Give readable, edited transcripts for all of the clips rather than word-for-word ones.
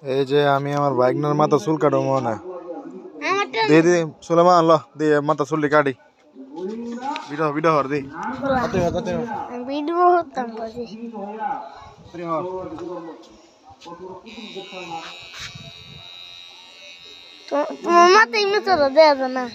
এই যে আমি আমার বাইকনার মাথা চুল কাটবো না দিয়ে দি সুলেমান ল দিয়ে মাথা চুলটি কাটি video video Har the video হতাম পারি তোমার মাথায় মেচো দেয়া যায় না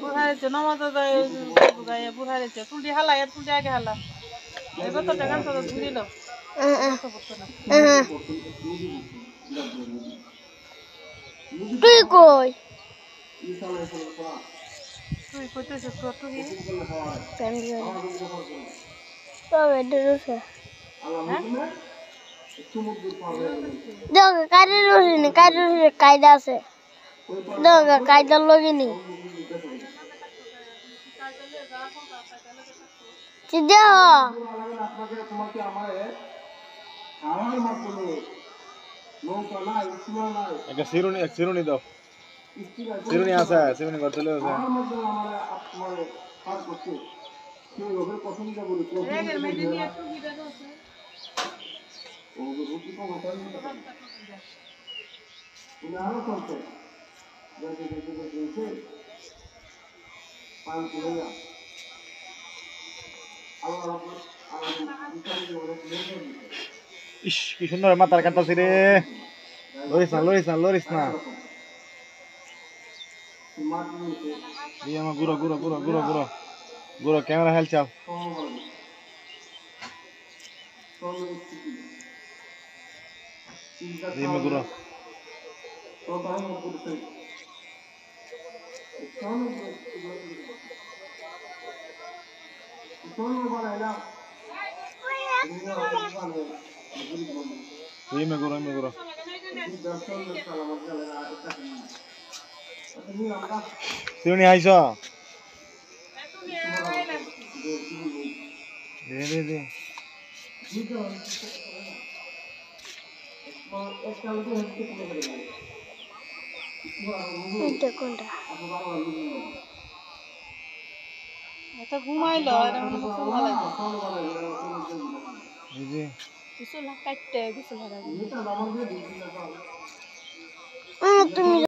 বুড়াইছে নমাজ বুড়াইছে তুলটি হালা এর তুলটি আগে হালা এবার তো টাকা তো ঘুরিল তুই কই তুই কইতেছিস তো তুই তবে ডরছে দেখো কারের কায়দা আছে দেখো কায়দার লগিনি একটা চিরুনি দাও চিরুনি আছে চিরুনি করতে আছে ইস কি সুন্দর মাথার কাটতাছি রে লরিস না দিয়ে আমার গুঁড়ো ক্যামেরা হেল চাও দিয়ে গুঁড়ো me guro Sini aisha de এটা কোনটা এটা ঘুমাইলো আর আমার গোসল ভালো এই যে গোসল কাটতে গোসল ভালো তুমি